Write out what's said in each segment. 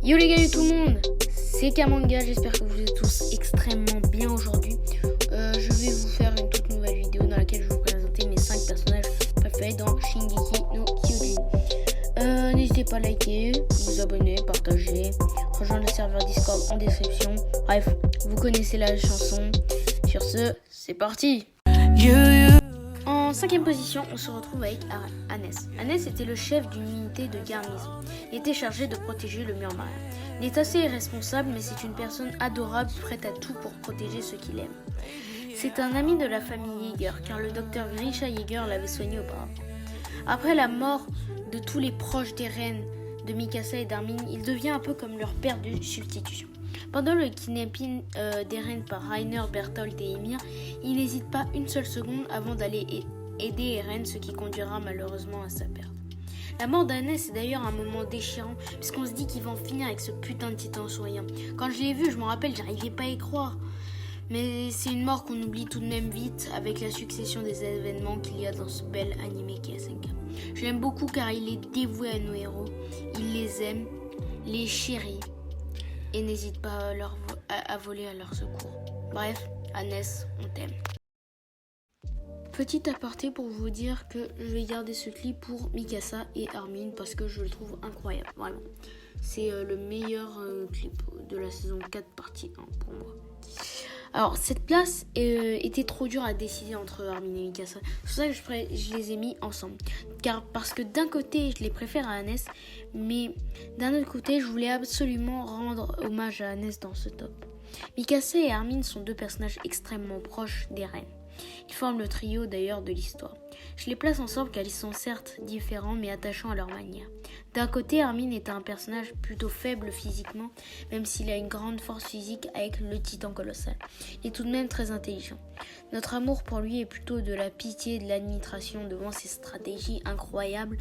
Yo les gars et tout le monde, c'est Kamanga, j'espère que vous êtes tous extrêmement bien aujourd'hui. Je vais vous faire une toute nouvelle vidéo dans laquelle je vais vous présenter mes 5 personnages préférés dans Shingeki no Kyojin. N'hésitez pas à liker, vous abonner, partager, rejoindre le serveur Discord en description. Bref, vous connaissez la chanson. Sur ce, c'est parti. En 5ème position, on se retrouve avec Hannes. Hannes était le chef d'une unité de garnison. Il était chargé de protéger le mur marin. Il est assez irresponsable, mais c'est une personne adorable, prête à tout pour protéger ceux qu'il aime. C'est un ami de la famille Yeager, car le docteur Grisha Yeager l'avait soigné auparavant. Après la mort de tous les proches d'Eren, de Mikasa et d'Armin, il devient un peu comme leur père de substitution. Pendant le kidnapping d'Eren par Reiner, Bertholdt et Ymir, il n'hésite pas une seule seconde avant d'aller aider Eren, ce qui conduira malheureusement à sa perte. La mort d'Hannes est d'ailleurs un moment déchirant, puisqu'on se dit qu'il va en finir avec ce putain de titan souriant. Quand je l'ai vu, je m'en rappelle, j'arrivais pas à y croire. Mais c'est une mort qu'on oublie tout de même vite avec la succession des événements qu'il y a dans ce bel animé qui est SNK. Je l'aime beaucoup car il est dévoué à nos héros, il les aime, les chérit et n'hésite pas à voler à leur secours. Bref, Hannes, on t'aime. Petit aparté pour vous dire que je vais garder ce clip pour Mikasa et Armin parce que je le trouve incroyable, vraiment. C'est le meilleur clip de la saison 4 partie 1 pour moi. Alors cette place était trop dure à décider entre Armin et Mikasa. C'est pour ça que je les ai mis ensemble. Parce que d'un côté je les préfère à Hannes, mais d'un autre côté je voulais absolument rendre hommage à Hannes dans ce top. Mikasa et Armin sont deux personnages extrêmement proches d'Eren. Ils forment le trio d'ailleurs de l'histoire. Je les place ensemble car ils sont certes différents mais attachants à leur manière. D'un côté, Armin est un personnage plutôt faible physiquement, même s'il a une grande force physique avec le titan colossal. Il est tout de même très intelligent. Notre amour pour lui est plutôt de la pitié et de l'admiration devant ses stratégies incroyables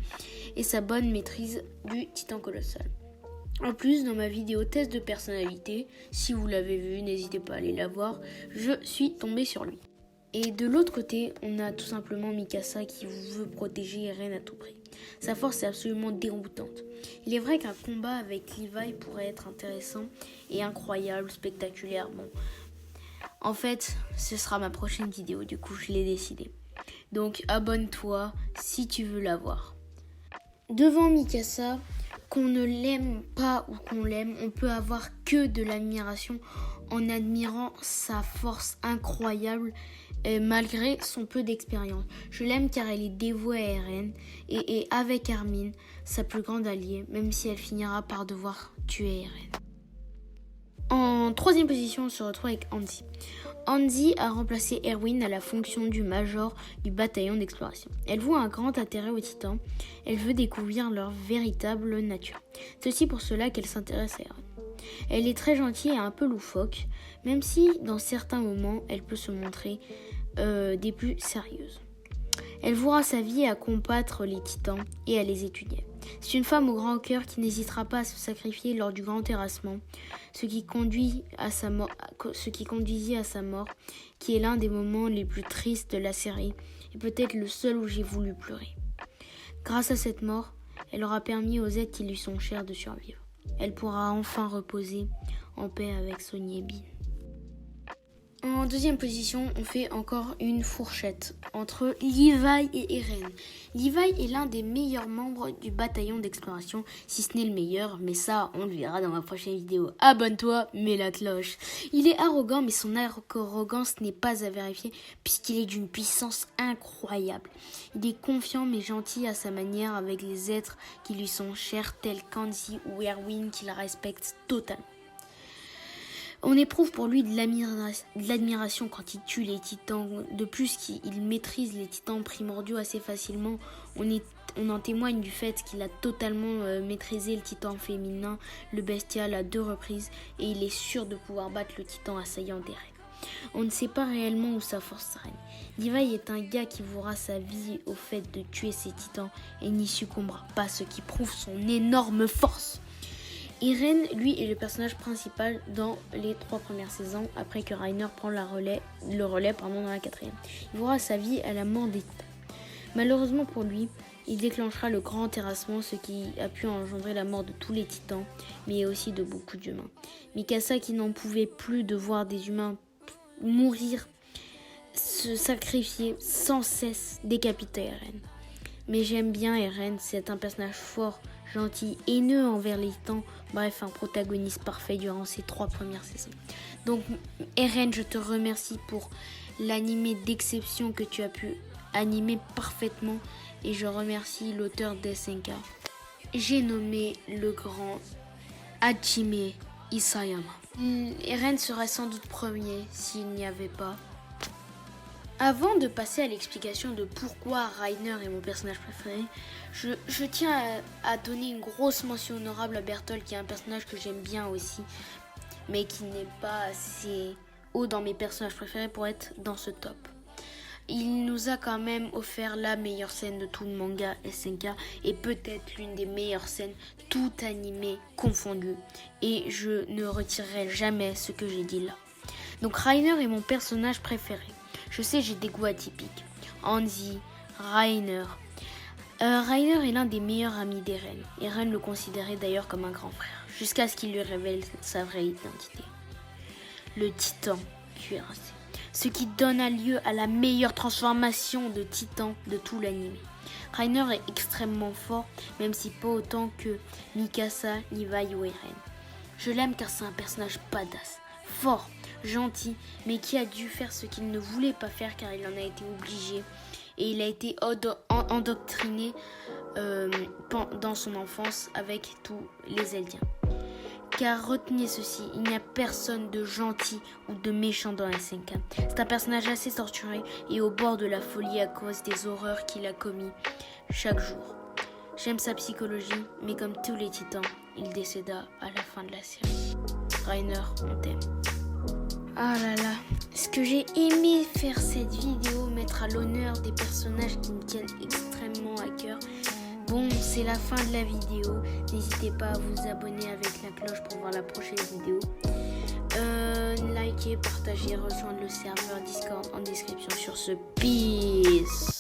et sa bonne maîtrise du titan colossal. En plus, dans ma vidéo test de personnalité, si vous l'avez vu, n'hésitez pas à aller la voir, je suis tombée sur lui. Et de l'autre côté, on a tout simplement Mikasa qui veut protéger Eren à tout prix. Sa force est absolument déroutante. Il est vrai qu'un combat avec Levi pourrait être intéressant et incroyable, spectaculaire. Bon, en fait, ce sera ma prochaine vidéo, du coup je l'ai décidé. Donc abonne-toi si tu veux la voir. Devant Mikasa, qu'on ne l'aime pas ou qu'on l'aime, on peut avoir que de l'admiration en admirant sa force incroyable malgré son peu d'expérience. Je l'aime car elle est dévouée à Eren et avec Armin, sa plus grande alliée, même si elle finira par devoir tuer Eren. En 3ème position, on se retrouve avec Hanzi. Hanzi a remplacé Erwin à la fonction du major du bataillon d'exploration. Elle voit un grand intérêt aux titans. Elle veut découvrir leur véritable nature. C'est aussi pour cela qu'elle s'intéresse à Eren. Elle est très gentille et un peu loufoque, même si dans certains moments, elle peut se montrer des plus sérieuses. Elle vouera sa vie à combattre les titans et à les étudier. C'est une femme au grand cœur qui n'hésitera pas à se sacrifier lors du grand terrassement, ce qui conduisit à sa mort, qui est l'un des moments les plus tristes de la série et peut-être le seul où j'ai voulu pleurer. Grâce à cette mort, elle aura permis aux êtres qui lui sont chers de survivre. Elle pourra enfin reposer en paix avec Son Yebin. En 2ème position, on fait encore une fourchette entre Levi et Eren. Levi est l'un des meilleurs membres du bataillon d'exploration, si ce n'est le meilleur, mais ça, on le verra dans ma prochaine vidéo. Abonne-toi, mets la cloche. Il est arrogant, mais son arrogance n'est pas à vérifier, puisqu'il est d'une puissance incroyable. Il est confiant, mais gentil à sa manière avec les êtres qui lui sont chers, tels qu'Hanzi ou Erwin, qu'il respecte totalement. On éprouve pour lui de l'admiration quand il tue les titans. De plus qu'il maîtrise les titans primordiaux assez facilement. On en témoigne du fait qu'il a totalement maîtrisé le titan féminin, le bestial, à 2 reprises. Et il est sûr de pouvoir battre le titan assaillant d'Eren. On ne sait pas réellement où sa force s'arrête. Levi est un gars qui vouera sa vie au fait de tuer ses titans et n'y succombera pas, ce qui prouve son énorme force. Eren, lui, est le personnage principal dans les 3 premières saisons, après que Reiner prend le relais dans la 4ème. Il verra sa vie à la mort des titans. Malheureusement pour lui, Il déclenchera le grand terrassement, ce qui a pu engendrer la mort de tous les titans, mais aussi de beaucoup d'humains. Mikasa, qui n'en pouvait plus de voir des humains mourir, se sacrifier sans cesse, décapita Eren. Mais j'aime bien Eren, c'est un personnage fort, gentil, haineux envers les titans, bref, un protagoniste parfait durant ces 3 premières saisons. Donc Eren, je te remercie pour l'animé d'exception que tu as pu animer parfaitement et je remercie l'auteur d'SNK. J'ai nommé le grand Hajime Isayama. Eren serait sans doute premier s'il n'y avait pas. Avant de passer à l'explication de pourquoi Reiner est mon personnage préféré, je tiens à donner une grosse mention honorable à Bertholdt, qui est un personnage que j'aime bien aussi, mais qui n'est pas assez haut dans mes personnages préférés pour être dans ce top. Il nous a quand même offert la meilleure scène de tout le manga SNK et peut-être l'une des meilleures scènes, tout animé confondu. Et je ne retirerai jamais ce que j'ai dit là. Donc Reiner est mon personnage préféré. Je sais, j'ai des goûts atypiques. Hanzi, Reiner. Reiner est l'un des meilleurs amis d'Eren. Eren le considérait d'ailleurs comme un grand frère, jusqu'à ce qu'il lui révèle sa vraie identité. Le titan cuirassé. Ce qui donna lieu à la meilleure transformation de titan de tout l'anime. Reiner est extrêmement fort, même si pas autant que Mikasa, Levi ou Eren. Je l'aime car c'est un personnage badass, fort, gentil, mais qui a dû faire ce qu'il ne voulait pas faire car il en a été obligé. Et il a été endoctriné dans son enfance avec tous les Eldiens. Car retenez ceci, il n'y a personne de gentil ou de méchant dans SNK. C'est un personnage assez torturé et au bord de la folie à cause des horreurs qu'il a commis chaque jour. J'aime sa psychologie, mais comme tous les titans, il décéda à la fin de la série. Reiner, on t'aime. Ah là là, ce que j'ai aimé faire cette vidéo, mettre à l'honneur des personnages qui me tiennent extrêmement à cœur. Bon, c'est la fin de la vidéo. N'hésitez pas à vous abonner avec la cloche pour voir la prochaine vidéo. Likez, partagez, rejoindre le serveur Discord en description. Sur ce, peace.